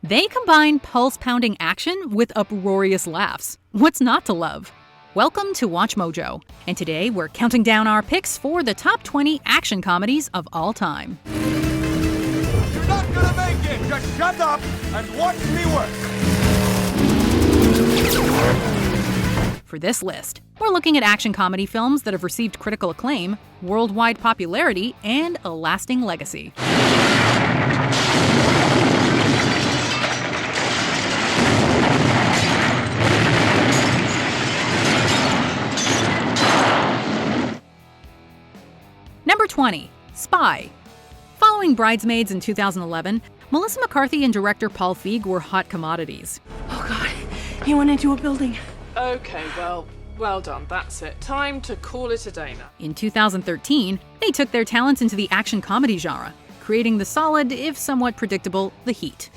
They combine pulse-pounding action with uproarious laughs. What's not to love? Welcome to Watch Mojo, and today we're counting down our picks for the top 20 action comedies of all time. You're not gonna make it! Just shut up and watch me work! For this list, we're looking at action comedy films that have received critical acclaim, worldwide popularity, and a lasting legacy. Number 20. Spy. Following Bridesmaids in 2011, Melissa McCarthy and director Paul Feig were hot commodities. Oh God, he went into a building. Okay, well done, that's it. Time to call it a day now. In 2013, they took their talents into the action comedy genre, creating the solid, if somewhat predictable, The Heat.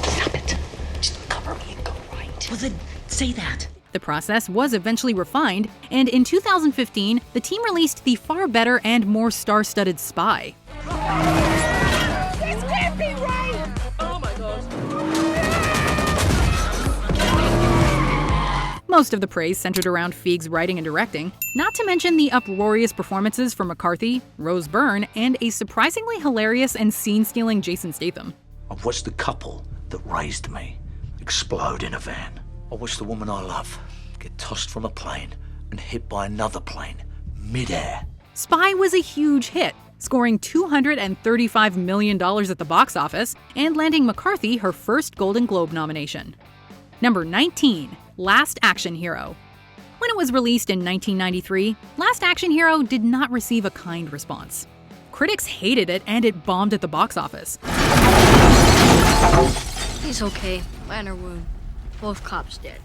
Stop it. Just cover me and go right. Well, then say that. The process was eventually refined, and in 2015, the team released the far better and more star-studded Spy. This can't be right! Oh my god. Most of the praise centered around Feig's writing and directing, not to mention the uproarious performances from McCarthy, Rose Byrne, and a surprisingly hilarious and scene-stealing Jason Statham. I've watched the couple that raised me explode in a van. I watched the woman I love get tossed from a plane and hit by another plane mid-air. Spy was a huge hit, scoring $235 million at the box office and landing McCarthy her first Golden Globe nomination. Number 19. Last Action Hero. When it was released in 1993, Last Action Hero did not receive a kind response. Critics hated it and it bombed at the box office. He's okay. Minor wound. Both cops dead.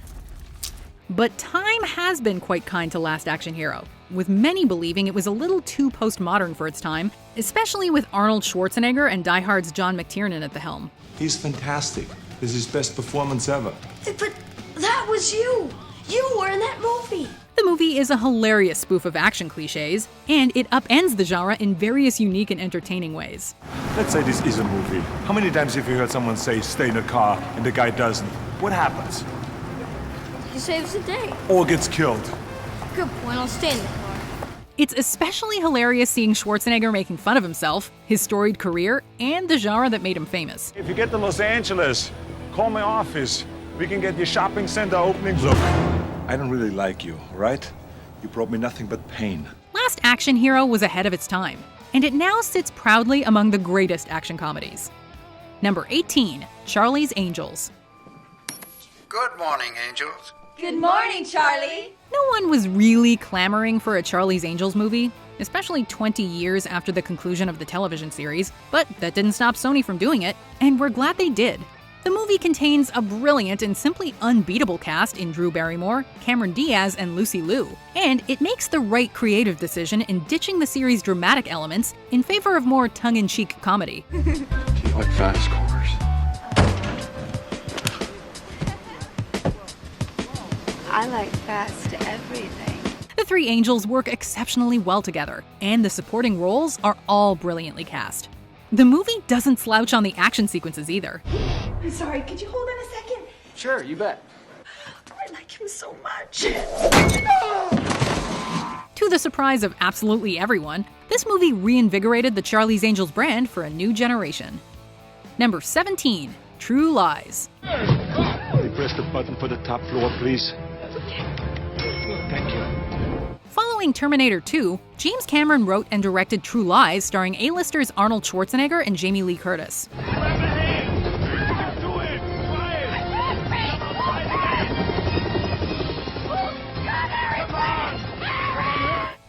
But time has been quite kind to Last Action Hero, with many believing it was a little too postmodern for its time, especially with Arnold Schwarzenegger and Die Hard's John McTiernan at the helm. He's fantastic. This is his best performance ever. But that was you! You were in that movie! The movie is a hilarious spoof of action cliches, and it upends the genre in various unique and entertaining ways. Let's say this is a movie. How many times have you heard someone say, stay in a car, and the guy doesn't? What happens? He saves the day. Or gets killed. Good point, I'll stay in the car. It's especially hilarious seeing Schwarzenegger making fun of himself, his storied career, and the genre that made him famous. If you get to Los Angeles, call my office. We can get your shopping center opening. Look, I don't really like you, right? You brought me nothing but pain. Last Action Hero was ahead of its time, and it now sits proudly among the greatest action comedies. Number 18. Charlie's Angels. Good morning, angels. Good morning, Charlie! No one was really clamoring for a Charlie's Angels movie, especially 20 years after the conclusion of the television series, but that didn't stop Sony from doing it, and we're glad they did. The movie contains a brilliant and simply unbeatable cast in Drew Barrymore, Cameron Diaz, and Lucy Liu, and it makes the right creative decision in ditching the series' dramatic elements in favor of more tongue-in-cheek comedy. Do you like fast cars? I like fast everything. The three angels work exceptionally well together, and the supporting roles are all brilliantly cast. The movie doesn't slouch on the action sequences either. I'm sorry, could you hold on a second? Sure, you bet. I like him so much. To the surprise of absolutely everyone, this movie reinvigorated the Charlie's Angels brand for a new generation. Number 17. True Lies. Can you press the button for the top floor, please? Thank you. Following Terminator 2, James Cameron wrote and directed True Lies starring A-listers Arnold Schwarzenegger and Jamie Lee Curtis.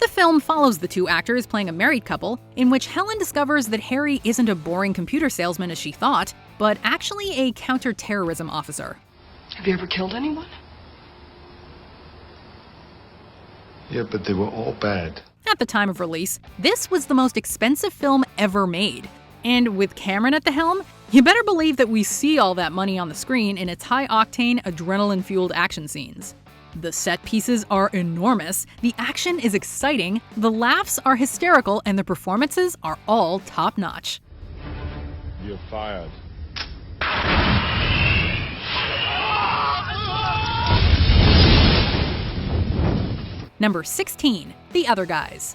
The film follows the two actors playing a married couple, in which Helen discovers that Harry isn't a boring computer salesman as she thought, but actually a counter-terrorism officer. Have you ever killed anyone? Yeah, but they were all bad. At the time of release, this was the most expensive film ever made. And with Cameron at the helm, you better believe that we see all that money on the screen in its high-octane, adrenaline-fueled action scenes. The set pieces are enormous, the action is exciting, the laughs are hysterical, and the performances are all top-notch. You're fired. Number 16, The Other Guys.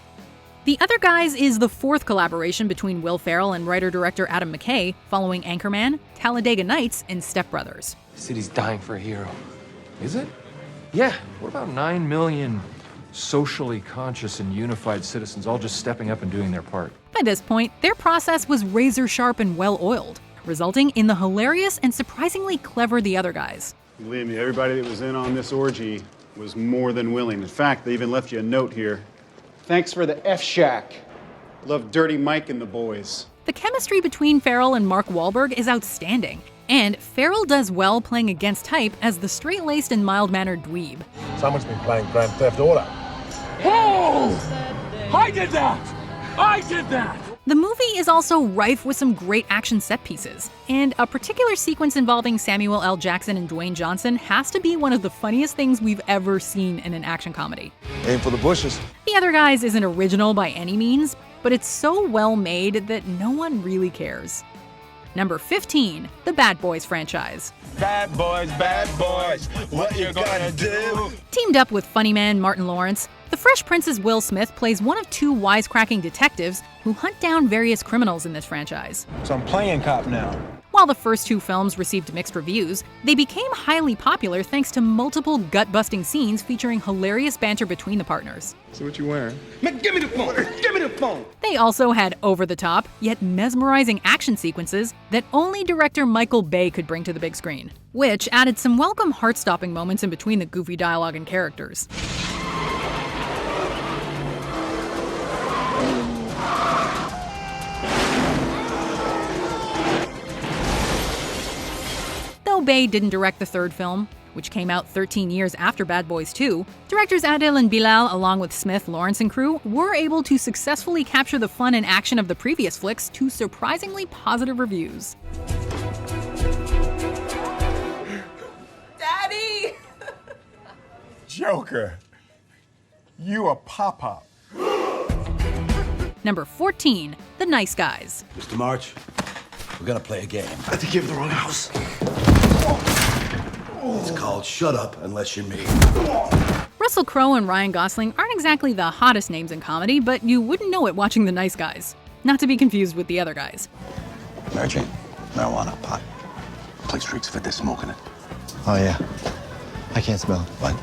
The Other Guys is the fourth collaboration between Will Ferrell and writer-director Adam McKay, following Anchorman, Talladega Nights, and Step Brothers. The city's dying for a hero. Is it? Yeah. What about 9 million socially conscious and unified citizens all just stepping up and doing their part? By this point, their process was razor-sharp and well-oiled, resulting in the hilarious and surprisingly clever The Other Guys. Believe me, everybody that was in on this orgy was more than willing. In fact, they even left you a note here. Thanks for the F-Shack. Love Dirty Mike and the boys. The chemistry between Ferrell and Mark Wahlberg is outstanding, and Ferrell does well playing against type as the straight-laced and mild-mannered dweeb. Someone's been playing Grand Theft Auto. Oh! I did that! I did that! The movie is also rife with some great action set pieces, and a particular sequence involving Samuel L. Jackson and Dwayne Johnson has to be one of the funniest things we've ever seen in an action comedy. Aim for the bushes. The Other Guys isn't original by any means, but it's so well made that no one really cares. Number 15, the Bad Boys franchise. Bad boys, what you gonna do? Teamed up with funny man Martin Lawrence, the Fresh Prince's Will Smith plays one of two wisecracking detectives who hunt down various criminals in this franchise. So I'm playing cop now. While the first two films received mixed reviews, they became highly popular thanks to multiple gut-busting scenes featuring hilarious banter between the partners. So what you wearing? Man, give me the phone! Give me the phone! They also had over-the-top, yet mesmerizing action sequences that only director Michael Bay could bring to the big screen, which added some welcome heart-stopping moments in between the goofy dialogue and characters. Though Bay didn't direct the third film, which came out 13 years after Bad Boys 2, directors Adil and Bilal, along with Smith, Lawrence, and crew, were able to successfully capture the fun and action of the previous flicks to surprisingly positive reviews. Daddy! Joker, you a pop-up. Number 14, The Nice Guys. Mr. March, we're gonna play a game. I think you have the wrong house. It's called Shut Up Unless You're Me. Russell Crowe and Ryan Gosling aren't exactly the hottest names in comedy, but you wouldn't know it watching The Nice Guys. Not to be confused with The Other Guys. Mary Jane, marijuana, pot. Place reeks of it, they're smoking it. Oh, yeah. I can't smell it. What?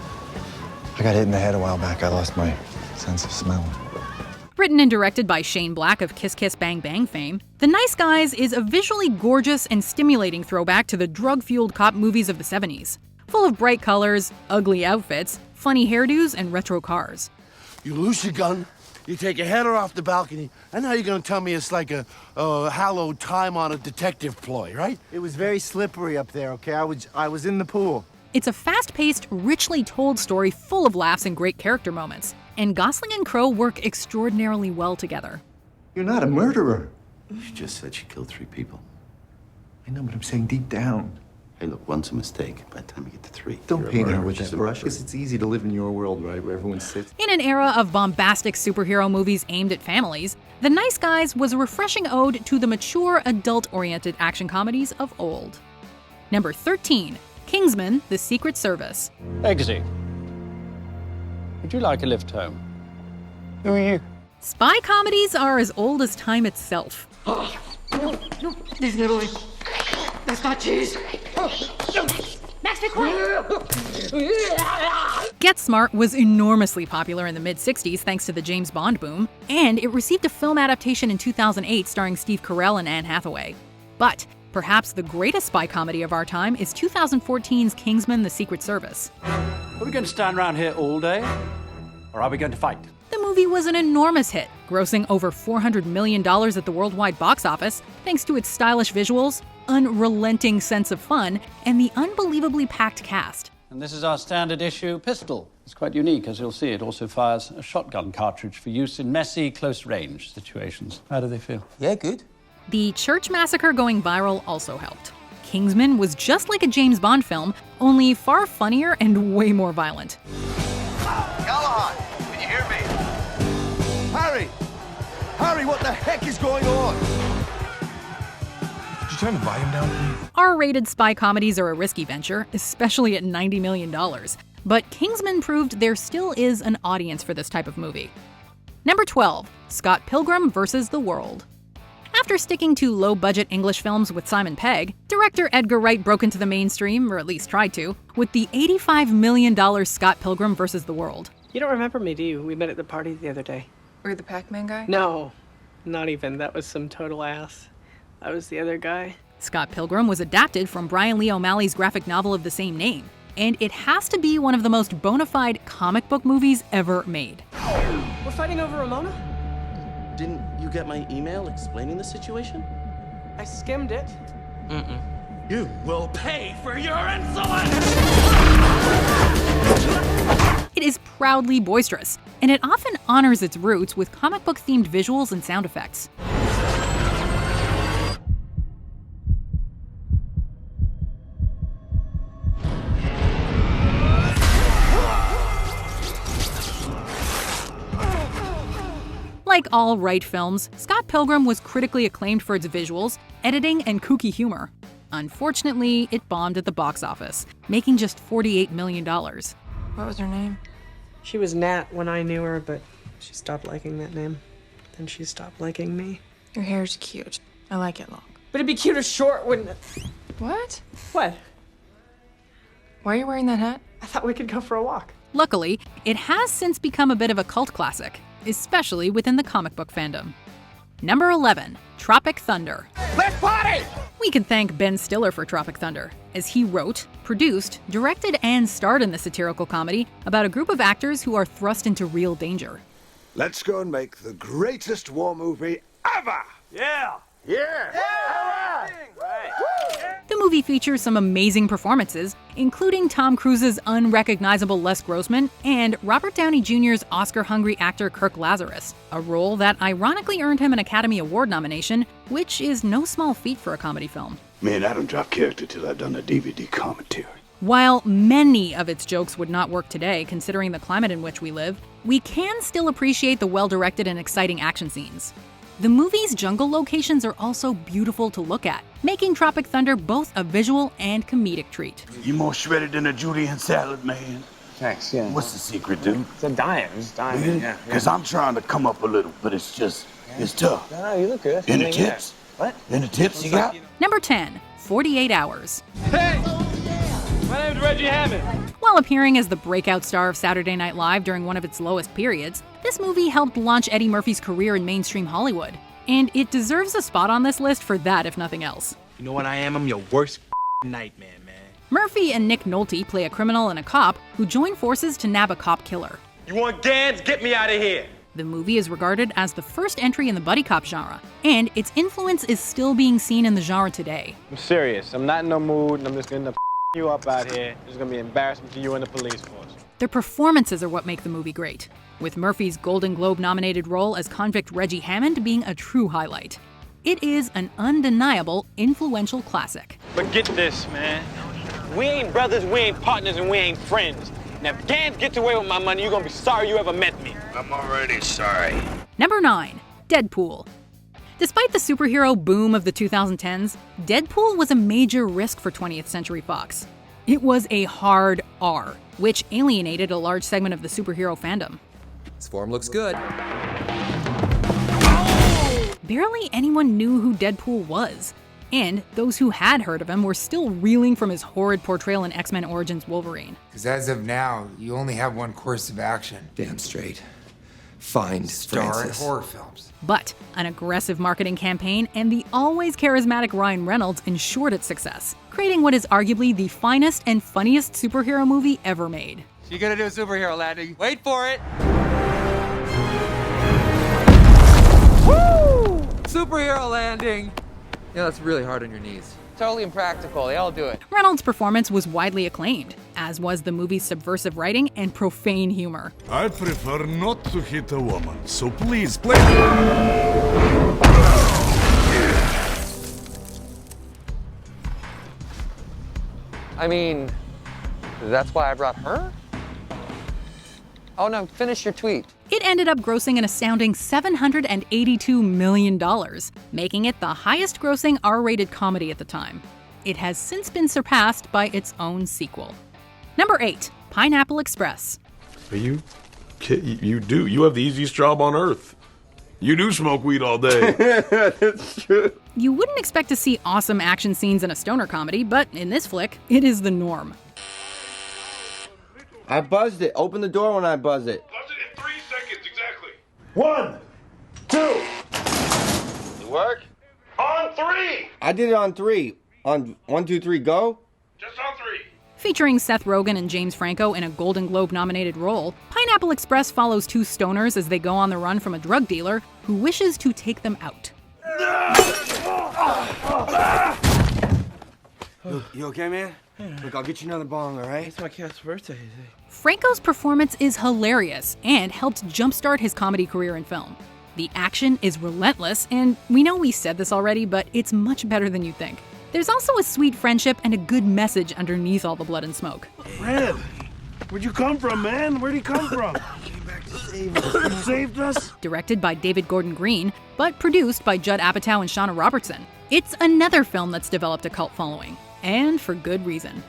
I got hit in the head a while back. I lost my sense of smell. Written and directed by Shane Black of Kiss Kiss Bang Bang fame, The Nice Guys is a visually gorgeous and stimulating throwback to the drug-fueled cop movies of the 70s, full of bright colors, ugly outfits, funny hairdos, and retro cars. You lose your gun, you take your header off the balcony, and now you're gonna tell me it's like a hallowed time on a detective ploy, right? It was very slippery up there, okay? I was in the pool. It's a fast-paced, richly told story full of laughs and great character moments, and Gosling and Crowe work extraordinarily well together. You're not a murderer. She just said she killed 3 people. I know, but I'm saying deep down. Hey, look, one's a mistake. By the time you get to 3, Don't you're a paint her murderer. with She's that a brush, murderer. because it's easy to live in your world, right, where everyone sits. In an era of bombastic superhero movies aimed at families, The Nice Guys was a refreshing ode to the mature, adult-oriented action comedies of old. Number 13, Kingsman: The Secret Service. Eggsy, would you like a lift home? Who are you? Spy comedies are as old as time itself. No, there's no way. That's not cheese. Max, be quiet. Get Smart was enormously popular in the mid-60s thanks to the James Bond boom, and it received a film adaptation in 2008 starring Steve Carell and Anne Hathaway. But perhaps the greatest spy comedy of our time is 2014's Kingsman: The Secret Service. Are we going to stand around here all day? Or are we going to fight? The movie was an enormous hit, grossing over $400 million at the worldwide box office thanks to its stylish visuals, unrelenting sense of fun, and the unbelievably packed cast. And this is our standard issue pistol. It's quite unique, as you'll see. It also fires a shotgun cartridge for use in messy, close-range situations. How do they feel? Yeah, good. The church massacre going viral also helped. Kingsman was just like a James Bond film, only far funnier and way more violent. Callahan, can you hear me? Harry! Harry, what the heck is going on? Could you turn the volume down, please? R-rated spy comedies are a risky venture, especially at $90 million. but Kingsman proved there still is an audience for this type of movie. Number 12, Scott Pilgrim vs. the World. After sticking to low-budget English films with Simon Pegg, director Edgar Wright broke into the mainstream, or at least tried to, with the $85 million Scott Pilgrim vs. the World. You don't remember me, do you? We met at the party the other day. Were you the Pac-Man guy? No, not even. That was some total ass. I was the other guy. Scott Pilgrim was adapted from Brian Lee O'Malley's graphic novel of the same name, and it has to be one of the most bona fide comic book movies ever made. We're fighting over Ramona? Didn't you get my email explaining the situation? I skimmed it. You will pay for your insolence! It is proudly boisterous, and it often honors its roots with comic book-themed visuals and sound effects. Like all Wright films, Scott Pilgrim was critically acclaimed for its visuals, editing, and kooky humor. Unfortunately, it bombed at the box office, making just $48 million. What was her name? She was Nat when I knew her, but she stopped liking that name. Then she stopped liking me. Your hair's cute. I like it long. But it'd be cuter short, wouldn't it? What? What? Why are you wearing that hat? I thought we could go for a walk. Luckily, it has since become a bit of a cult classic, especially within the comic book fandom. Number 11, Tropic Thunder. Let's party! We can thank Ben Stiller for Tropic Thunder, as he wrote, produced, directed, and starred in the satirical comedy about a group of actors who are thrust into real danger. Let's go and make the greatest war movie ever! Yeah! The movie features some amazing performances, including Tom Cruise's unrecognizable Les Grossman and Robert Downey Jr.'s Oscar-hungry actor Kirk Lazarus, a role that ironically earned him an Academy Award nomination, which is no small feat for a comedy film. Man, I don't drop character till I've done a DVD commentary. While many of its jokes would not work today, considering the climate in which we live, we can still appreciate the well-directed and exciting action scenes. The movie's jungle locations are also beautiful to look at, making Tropic Thunder both a visual and comedic treat. You more shredded than a Julian salad, man. Thanks, yeah. What's the secret, dude? It's a diet. It's diet, Really? yeah. Because I'm trying to come up a little, but it's just, it's tough. No, you look good. In the tips? What? In the tips you got? Number 10, 48 Hours. Hey! My name's Reggie Hammond. While appearing as the breakout star of Saturday Night Live during one of its lowest periods, this movie helped launch Eddie Murphy's career in mainstream Hollywood. And it deserves a spot on this list for that, if nothing else. You know what I am? I'm your worst nightmare, man. Murphy and Nick Nolte play a criminal and a cop who join forces to nab a cop killer. You want Gans? Get me out of here! The movie is regarded as the first entry in the buddy cop genre, and its influence is still being seen in the genre today. I'm serious. I'm not in no mood, and I'm just gonna you up out here. It's gonna be embarrassing to you and the police force. Their performances are what make the movie great, with Murphy's Golden Globe-nominated role as convict Reggie Hammond being a true highlight. It is an undeniable, influential classic. But get this, man. We ain't brothers, we ain't partners, and we ain't friends. Now, if Gans gets away with my money, you're gonna be sorry you ever met me. I'm already sorry. Number 9, Deadpool. Despite the superhero boom of the 2010s, Deadpool was a major risk for 20th Century Fox. It was a hard R, which alienated a large segment of the superhero fandom. This form looks good. Barely anyone knew who Deadpool was, and those who had heard of him were still reeling from his horrid portrayal in X-Men Origins Wolverine. Because as of now, you only have one course of action. Damn straight. Find Star in Francis. horror films. But an aggressive marketing campaign and the always charismatic Ryan Reynolds ensured its success, creating what is arguably the finest and funniest superhero movie ever made. You're gonna do a superhero landing. Wait for it. Woo! Superhero landing. Yeah, that's really hard on your knees. Totally impractical. They all do it. Reynolds' performance was widely acclaimed, as was the movie's subversive writing and profane humor. I prefer not to hit a woman, so please play. I mean, that's why I brought her? Oh no, finish your tweet. It ended up grossing an astounding $782 million, making it the highest-grossing R-rated comedy at the time. It has since been surpassed by its own sequel. Number 8, Pineapple Express. You do. You have the easiest job on earth. You do smoke weed all day. That's true. You wouldn't expect to see awesome action scenes in a stoner comedy, but in this flick, it is the norm. I buzzed it. Open the door when I buzz it. Buzz it in 3 seconds, exactly. 1, 2. It work? On 3. I did it on 3. On 1, 2, 3, go? Just on 3. Featuring Seth Rogen and James Franco in a Golden Globe-nominated role, Pineapple Express follows two stoners as they go on the run from a drug dealer who wishes to take them out. You okay, man? Look, I'll get you another bong, all right? It's my cat's birthday. Franco's performance is hilarious and helped jumpstart his comedy career in film. The action is relentless, and we know we said this already, but it's much better than you think. There's also a sweet friendship and a good message underneath all the blood and smoke. Fred, where'd you come from, man? Where'd he come from? Came back to save us. Saved us? Directed by David Gordon Green, but produced by Judd Apatow and Shauna Robertson. It's another film that's developed a cult following, and for good reason.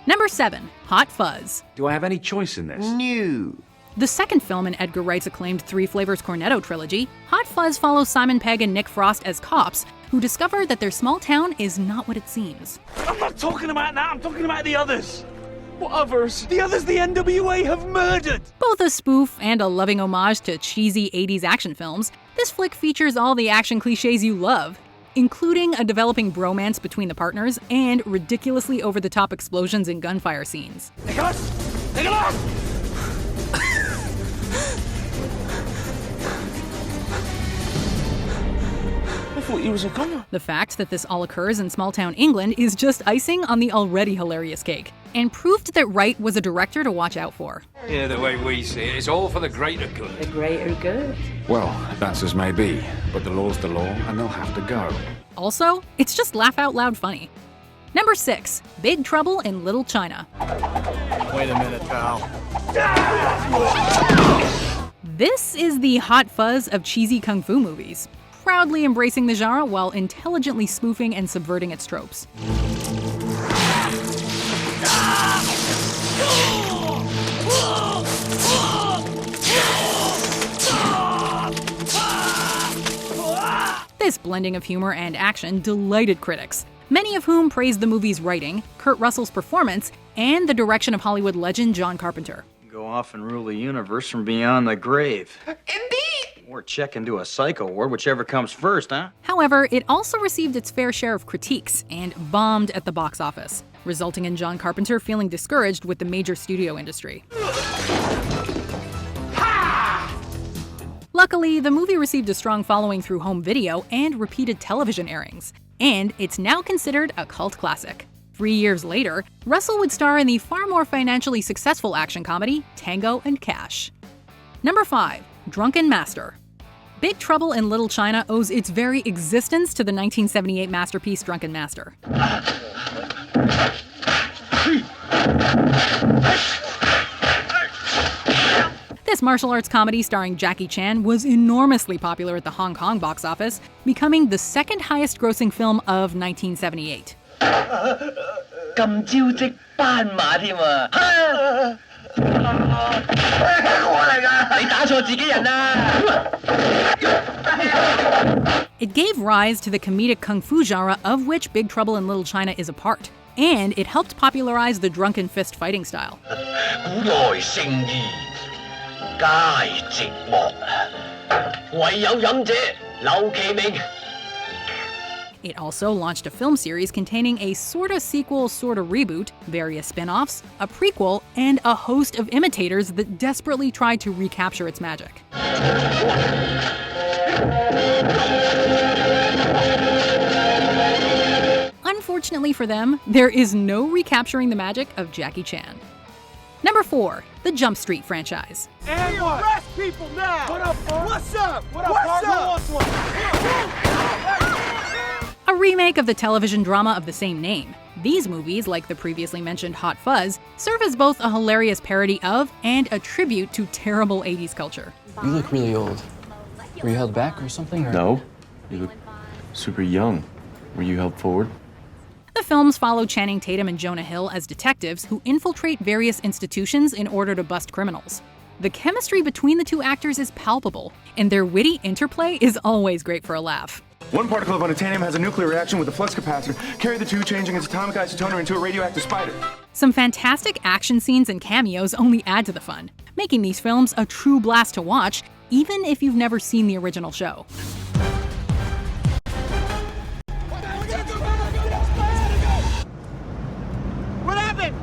Number 7, Hot Fuzz. Do I have any choice in this? No. The second film in Edgar Wright's acclaimed Three Flavors Cornetto trilogy, Hot Fuzz follows Simon Pegg and Nick Frost as cops who discover that their small town is not what it seems. I'm not talking about that, I'm talking about the others. What others? The others the NWA have murdered! Both a spoof and a loving homage to cheesy 80s action films, this flick features all the action cliches you love, including a developing bromance between the partners and ridiculously over-the-top explosions and gunfire scenes. Nicholas! Nicholas! I thought you was a goner. The fact that this all occurs in small-town England is just icing on the already hilarious cake, and proved that Wright was a director to watch out for. Yeah, the way we see it, it's all for the greater good. The greater good. Well, that's as may be, but the law's the law, and they'll have to go. Also, it's just laugh-out-loud funny. Number 6, Big Trouble in Little China. Wait a minute, pal. This is the Hot Fuzz of cheesy kung fu movies, proudly embracing the genre while intelligently spoofing and subverting its tropes. This blending of humor and action delighted critics, many of whom praised the movie's writing, Kurt Russell's performance, and the direction of Hollywood legend John Carpenter. Go off and rule the universe from beyond the grave. Indeed! Or check into a psycho ward, whichever comes first, huh? However, it also received its fair share of critiques and bombed at the box office, resulting in John Carpenter feeling discouraged with the major studio industry. Luckily, the movie received a strong following through home video and repeated television airings, and it's now considered a cult classic. 3 years later, Russell would star in the far more financially successful action comedy Tango and Cash. Number 5, Drunken Master. Big Trouble in Little China owes its very existence to the 1978 masterpiece Drunken Master. This martial arts comedy starring Jackie Chan was enormously popular at the Hong Kong box office, becoming the second highest grossing film of 1978. It gave rise to the comedic kung fu genre of which Big Trouble in Little China is a part, and it helped popularize the drunken fist fighting style. It also launched a film series containing a sorta sequel, sorta reboot, various spin-offs, a prequel, and a host of imitators that desperately tried to recapture its magic. Unfortunately for them, there is no recapturing the magic of Jackie Chan. Number 4, the Jump Street franchise. And arrest people now! What up, Fuzz? What's up? What up, What's up? A remake of the television drama of the same name. These movies, like the previously mentioned Hot Fuzz, serve as both a hilarious parody of and a tribute to terrible 80s culture. You look really old. Were you held back or something? Or? No. You look super young. Were you held forward? The films follow Channing Tatum and Jonah Hill as detectives who infiltrate various institutions in order to bust criminals. The chemistry between the two actors is palpable, and their witty interplay is always great for a laugh. One particle of unobtainium has a nuclear reaction with a flux capacitor. Carry the two, changing its atomic isotoner into a radioactive spider. Some fantastic action scenes and cameos only add to the fun, making these films a true blast to watch, even if you've never seen the original show. What happened?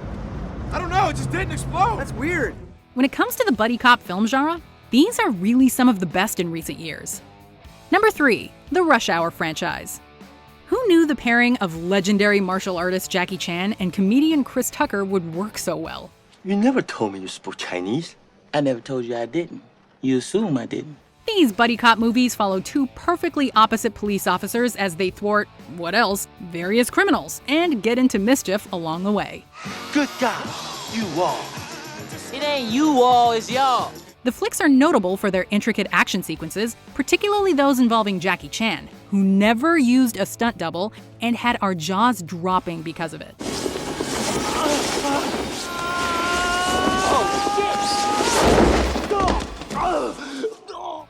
I don't know, it just didn't explode. That's weird. When it comes to the buddy cop film genre, these are really some of the best in recent years. Number 3, the Rush Hour franchise. Who knew the pairing of legendary martial artist Jackie Chan and comedian Chris Tucker would work so well? You never told me you spoke Chinese. I never told you I didn't. You assume I didn't. These buddy cop movies follow two perfectly opposite police officers as they thwart, what else, various criminals, and get into mischief along the way. Good God, you all. It ain't you all, it's y'all. The flicks are notable for their intricate action sequences, particularly those involving Jackie Chan, who never used a stunt double and had our jaws dropping because of it.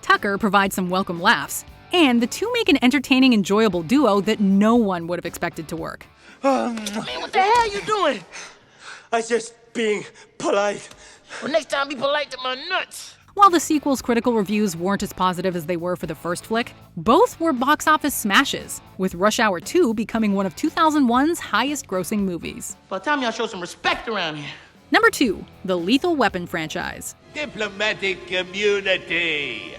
Tucker provides some welcome laughs, and the two make an entertaining, enjoyable duo that no one would have expected to work. Man, what the hell you doing? I just being polite. Well, next time be polite to my nuts. While the sequel's critical reviews weren't as positive as they were for the first flick, both were box office smashes, with Rush Hour 2 becoming one of 2001's highest-grossing movies. By the time y'all show some respect around here. Number 2, the Lethal Weapon franchise. Diplomatic community.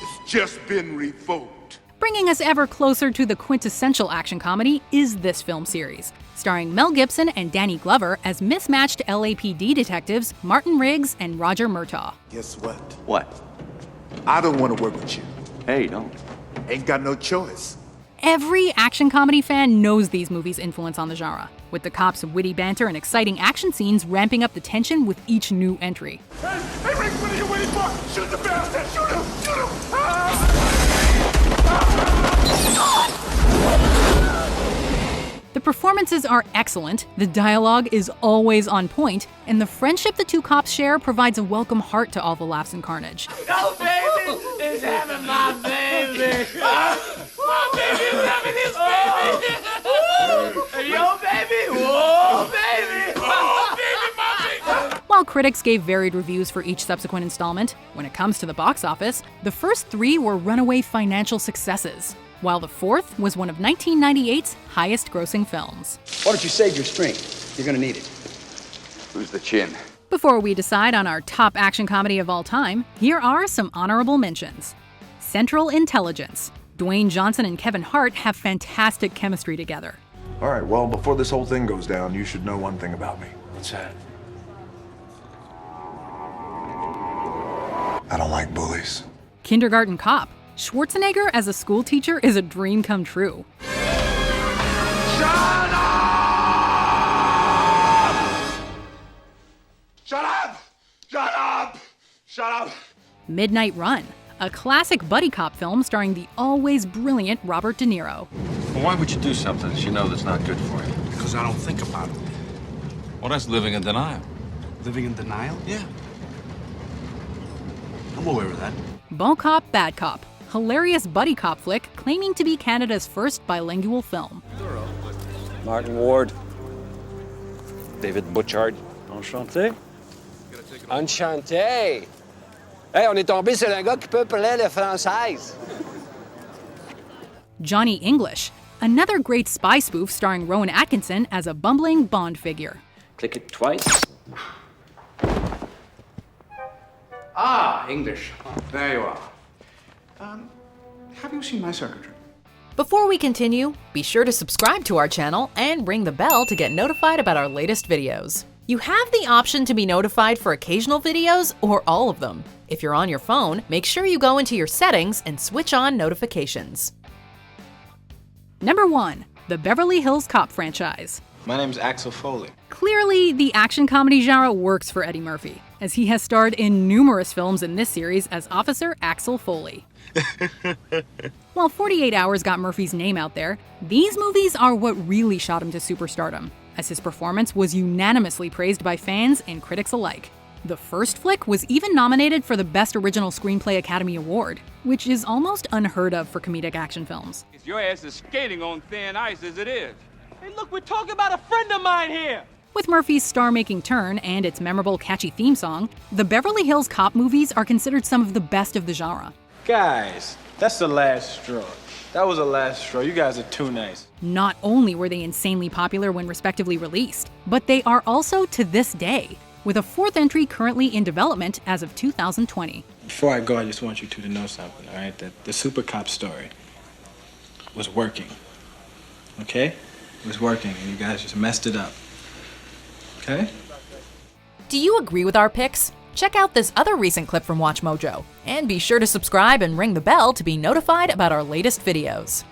It's just been revoked. Bringing us ever closer to the quintessential action comedy is this film series, starring Mel Gibson and Danny Glover as mismatched LAPD detectives Martin Riggs and Roger Murtaugh. Guess what? What? I don't want to work with you. Hey, don't. Ain't got no choice. Every action comedy fan knows these movies' influence on the genre, with the cops' witty banter and exciting action scenes ramping up the tension with each new entry. Hey, Riggs, what are you waiting for? Shoot the bastard! Shoot him! Shoot him! Ah! The performances are excellent, the dialogue is always on point, and the friendship the two cops share provides a welcome heart to all the laughs and carnage. Oh, baby! It's having my baby! My baby is having his baby! Yo, baby! Whoa, baby! Oh, baby, my baby! While critics gave varied reviews for each subsequent installment, when it comes to the box office, the first 3 were runaway financial successes, while the fourth was one of 1998's highest-grossing films. Why don't you save your strength? You're gonna need it. Who's the chin? Before we decide on our top action comedy of all time, here are some honorable mentions. Central Intelligence. Dwayne Johnson and Kevin Hart have fantastic chemistry together. All right, well, before this whole thing goes down, you should know one thing about me. What's that? I don't like bullies. Kindergarten Cop. Schwarzenegger as a school teacher is a dream come true. Shut up! Shut up! Shut up! Midnight Run. A classic buddy cop film starring the always brilliant Robert De Niro. Well, why would you do something that you know that's not good for you? Because I don't think about it. Well, that's living in denial. Living in denial? Yeah. I'm aware of that. Bon Cop, Bad Cop. Hilarious buddy cop flick claiming to be Canada's first bilingual film. Martin Ward. David Butchard. Enchanté. Enchanté. Hey, on est tombé sur un gars qui peut parler le française. Johnny English. Another great spy spoof starring Rowan Atkinson as a bumbling Bond figure. Click it twice. Ah, English. There you are. Have you seen my secretary? Before we continue, be sure to subscribe to our channel and ring the bell to get notified about our latest videos. You have the option to be notified for occasional videos or all of them. If you're on your phone, make sure you go into your settings and switch on notifications. Number 1, the Beverly Hills Cop franchise. My name's Axel Foley. Clearly, the action comedy genre works for Eddie Murphy. as he has starred in numerous films in this series as Officer Axel Foley. While 48 Hours got Murphy's name out there, these movies are what really shot him to superstardom, as his performance was unanimously praised by fans and critics alike. The first flick was even nominated for the Best Original Screenplay Academy Award, which is almost unheard of for comedic action films. Your ass is skating on thin ice as it is. Hey, look, we're talking about a friend of mine here. With Murphy's star-making turn and its memorable catchy theme song, the Beverly Hills Cop movies are considered some of the best of the genre. Guys, that's the last straw. That was the last straw. You guys are too nice. Not only were they insanely popular when respectively released, but they are also to this day, with a fourth entry currently in development as of 2020. Before I go, I just want you two to know something, all right? That the Super Cop story was working, okay? It was working, and you guys just messed it up, okay? Do you agree with our picks? Check out this other recent clip from WatchMojo, and be sure to subscribe and ring the bell to be notified about our latest videos.